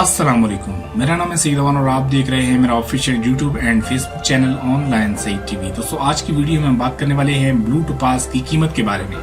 अस्सलाम वालेकुम, मेरा नाम है सईद अवान और आप देख रहे हैं मेरा official YouTube and Facebook channel online Saeed TV. दोस्तों आज की वीडियो में हम बात करने वाले हैं ब्लू टोपाज की कीमत के बारे में।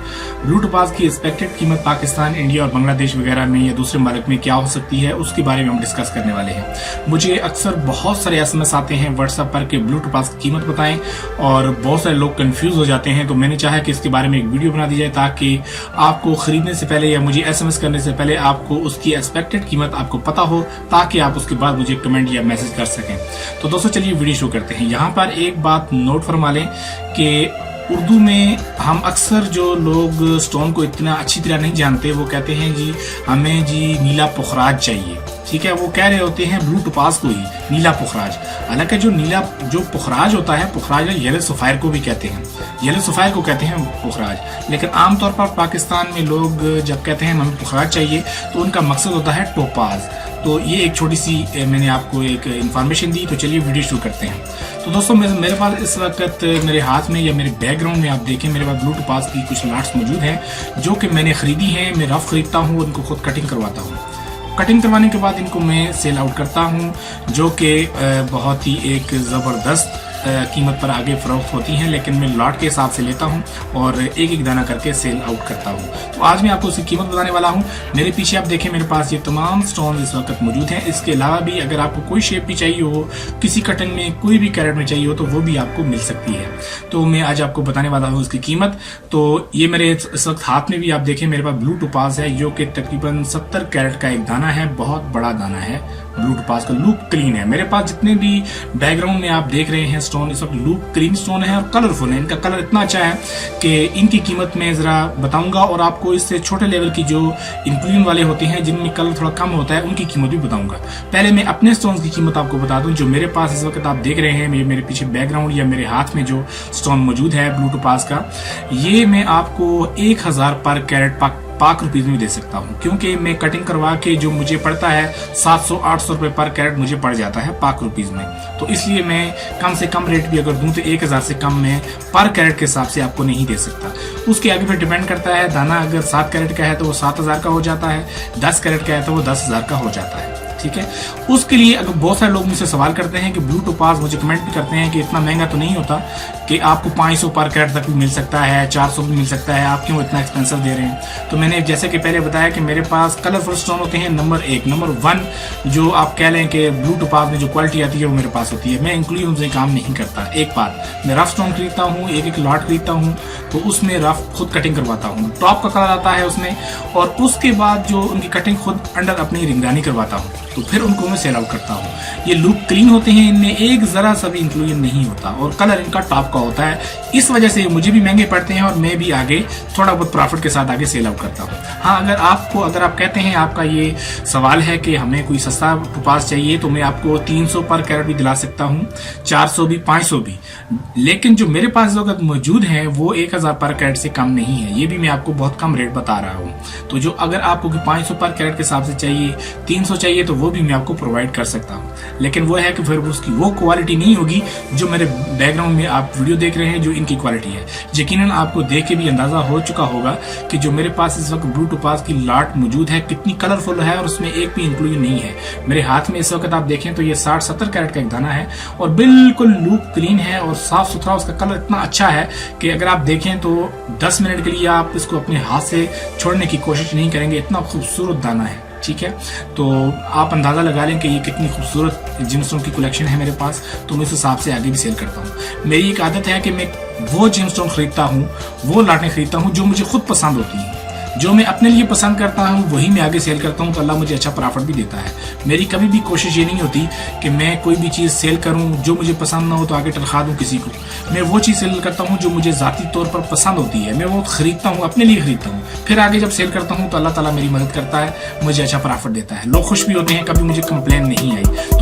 ब्लू टोपाज की एक्सपेक्टेड कीमत पाकिस्तान, इंडिया और बांग्लादेश वगैरह में या दूसरे मुल्क में क्या हो सकती है उसके बारे में हम डिस्कस करने वाले हैं। मुझे अक्सर बहुत सारे SMS आते हैं व्हाट्सएप पर कि ब्लू टोपाज की कीमत बताएं और बहुत सारे लोग कंफ्यूज हो जाते हैं, तो मैंने चाहा कि इसके बारे में एक वीडियो बना दी जाए ताकि आपको खरीदने से पहले या मुझे SMS करने से पहले आपको उसकी एक्सपेक्टेड कीमत आपको पता हो, ताकि आप उसके बाद मुझे कमेंट या मैसेज कर सकें। तो दोस्तों चलिए वीडियो शुरू करते हैं। यहाँ पर एक बात नोट फरमा लें कि उर्दू में हम अक्सर जो लोग स्टोन को इतना अच्छी तरह नहीं जानते वो कहते हैं जी हमें जी नीला पुखराज चाहिए, ठीक है। वो कह रहे होते हैं ब्लू टोपाज को ही नीला पुखराज। हालांकि जो पुखराज होता है, पुखराज येलो सफायर को भी कहते हैं, येलो सफायर को कहते हैं पुखराज। लेकिन आमतौर पर पाकिस्तान में लोग जब कहते हैं हमें पुखराज चाहिए तो उनका मकसद होता है टोपाज। तो ये एक छोटी सी मैंने आपको एक इन्फॉर्मेशन दी। तो चलिए वीडियो शुरू करते हैं। तो दोस्तों मेरे पास इस वक्त मेरे हाथ में या मेरे बैकग्राउंड में आप देखें मेरे पास ब्लू टोपाज की कुछ लॉट्स मौजूद हैं जो कि मैंने खरीदी हैं। मैं रफ खरीदता हूँ, उनको खुद कटिंग करवाता हूँ। कटिंग करवाने के बाद इनको मैं सेल आउट करता हूँ, जो कि बहुत ही एक ज़बरदस्त कीमत पर आगे फरोख्त होती हैं, लेकिन मैं लॉट के हिसाब से लेता हूं और एक एक दाना करके सेल आउट करता हूं। तो आज मैं आपको उसकी कीमत बताने वाला हूं। मेरे पीछे आप देखें मेरे पास ये तमाम स्टोन इस वक्त मौजूद हैं। इसके अलावा भी अगर आपको कोई शेप भी चाहिए हो, किसी कटन में कोई भी कैरेट में चाहिए हो, तो वो भी आपको मिल सकती है। तो मैं आज आपको बताने वाला हूँ उसकी कीमत। तो ये मेरे इस वक्त हाथ में भी आप देखें मेरे पास ब्लू टोपाज है, जो कि तकरीबन 70 कैरेट का एक दाना है। बहुत बड़ा दाना है ब्लू टोपाज का, लुक क्लीन है। मेरे पास जितने भी बैकग्राउंड में आप देख रहे हैं स्टोन, इस वक्त लुक क्लीन स्टोन है और कलरफुल है। इनका कलर इतना अच्छा है कि इनकी कीमत मैं जरा बताऊंगा और आपको इससे छोटे लेवल की जो इंक्लूजन वाले होते हैं जिनमें कलर थोड़ा कम होता है उनकी कीमत भी बताऊंगा। पहले मैं अपने स्टोन की कीमत आपको बता दूं। जो मेरे पास इस वक्त आप देख रहे हैं मेरे पीछे बैकग्राउंड या मेरे हाथ में जो स्टोन मौजूद है ब्लू टोपाज का, ये मैं आपको 1000 पर कैरेट पाक रुपीज में दे सकता हूँ, क्योंकि मैं कटिंग करवा के जो मुझे पड़ता है 700-800 रुपए पर कैरेट मुझे पड़ जाता है पाक रुपीज में। तो इसलिए मैं कम से कम रेट भी अगर दूं तो 1000 से कम में पर कैरेट के हिसाब से आपको नहीं दे सकता। उसके आगे फिर डिपेंड करता है, दाना अगर 7 कैरेट का है तो वो 7000 का हो जाता है, 10 कैरेट का है तो वो 10,000 का हो जाता है, ठीक है। उसके लिए अगर बहुत सारे लोग मुझसे सवाल करते हैं कि ब्लू टोपाज, मुझे कमेंट भी करते हैं कि इतना महंगा तो नहीं होता कि आपको 500 पर कैरेट तक भी मिल सकता है, 400 भी मिल सकता है, आप क्यों इतना एक्सपेंसिव दे रहे हैं। तो मैंने जैसे कि पहले बताया कि मेरे पास कलरफुल स्टोन होते हैं। नंबर 1 जो आप कह लें कि ब्लू टोपाज में जो क्वालिटी आती है वो मेरे पास होती है। मैं इंक्लूजन से काम नहीं करता। एक बात, मैं रफ स्टोन खरीदता हूँ, एक लॉट खरीदता हूँ, तो उसमें रफ खुद कटिंग करवाता हूँ। टॉप का कलर आता है उसमें, और उसके बाद जो उनकी कटिंग खुद अंडर अपनी रिंगदानी करवाता हूँ, तो फिर उनको मैं सेल आउट करता हूँ। ये लुक क्लीन होते हैं, इनमें एक जरा सा भी इंक्लूजन नहीं होता और कलर इनका टॉप का होता है। इस वजह से मुझे भी महंगे पड़ते हैं और मैं भी आगे थोड़ा बहुत प्रॉफिट के साथ आगे सेल आउट करता हूँ। हाँ, अगर आप कहते हैं, आपका ये सवाल है कि हमें कोई सस्ता टोपाज चाहिए, तो मैं आपको 300 पर कैरेट भी दिला सकता हूँ, 400 भी, 500 भी। लेकिन जो मेरे पास जो मौजूद है वो 1000 पर कैरेट से कम नहीं है। ये भी मैं आपको बहुत कम रेट बता रहा हूँ। तो जो अगर आपको 500 पर कैरेट के हिसाब से चाहिए, 300 चाहिए, तो वो भी मैं आपको प्रोवाइड कर सकता हूँ। लेकिन वो है कि फिर उसकी वो क्वालिटी नहीं होगी जो मेरे बैकग्राउंड में आप वीडियो देख रहे हैं, जो इनकी क्वालिटी है। यकीनन आपको देख के भी अंदाजा हो चुका होगा कि जो मेरे पास इस वक्त ब्लू टोपाज की लॉट मौजूद है कितनी कलरफुल है और उसमें एक भी इंक्लूजन नहीं है। मेरे हाथ में इस वक्त आप देखें तो ये 60-70 कैरेट का एक दाना है और बिल्कुल लुक क्लीन है और साफ सुथरा। उसका कलर इतना अच्छा है कि अगर आप देखें तो 10 मिनट के लिए आप इसको अपने हाथ से छोड़ने की कोशिश नहीं करेंगे। इतना खूबसूरत दाना है, ठीक है। तो आप अंदाजा लगा लें कि ये कितनी खूबसूरत जिम्सटोन की कलेक्शन है मेरे पास। तो मैं उस हिसाब से आगे भी सेल करता हूँ। मेरी एक आदत है कि मैं वो जिम्सटोन खरीदता हूँ, वो लाटें खरीदता हूँ जो मुझे खुद पसंद होती हैं, जो मैं अपने लिए पसंद करता हूँ वही मैं आगे सेल करता हूँ। तो अल्लाह मुझे अच्छा प्रॉफिट भी देता है। मेरी कभी भी कोशिश ये नहीं होती कि मैं कोई भी चीज़ सेल करूँ जो मुझे पसंद ना हो तो आगे टरखा दूँ किसी को। मैं वो चीज़ सेल करता हूँ जो मुझे ज़ाती तौर पर पसंद होती है, मैं वो खरीदता हूँ, अपने लिए खरीदता हूँ। फिर आगे जब सेल करता हूँ तो अल्लाह ताला मेरी मदद करता है, मुझे अच्छा प्रॉफिट देता है, लोग खुश भी होते हैं, कभी मुझे कंप्लेन नहीं आई। तो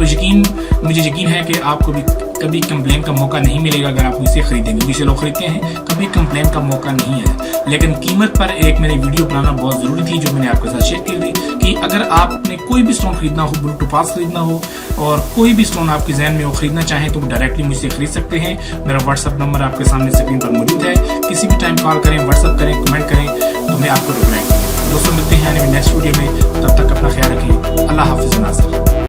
मुझे यकीन है कि आपको भी कभी कंप्लेन का मौका नहीं मिलेगा अगर आप मुझसे खरीदेंगे। मुझसे लोग खरीदते हैं, कभी कंप्लेन का मौका नहीं है। लेकिन कीमत पर एक मैंने वीडियो बनाना बहुत जरूरी थी जो मैंने आपके साथ शेयर की थी कि अगर आपने कोई भी स्टोन खरीदना हो, ब्लू टोपाज खरीदना हो और कोई भी स्टोन आपके जहन में हो खरीदना चाहें तो डायरेक्टली मुझसे खरीद सकते हैं। मेरा व्हाट्सअप नंबर आपके सामने स्क्रीन पर मौजूद है। किसी भी टाइम कॉल करें, व्हाट्सअप करें, कमेंट करें तो मैं आपको रिप्लाई करूंगा। दोस्तों मिलते हैं नेक्स्ट वीडियो में, तब तक अपना ख्याल रखें। अल्लाह हाफिज नाज़िर।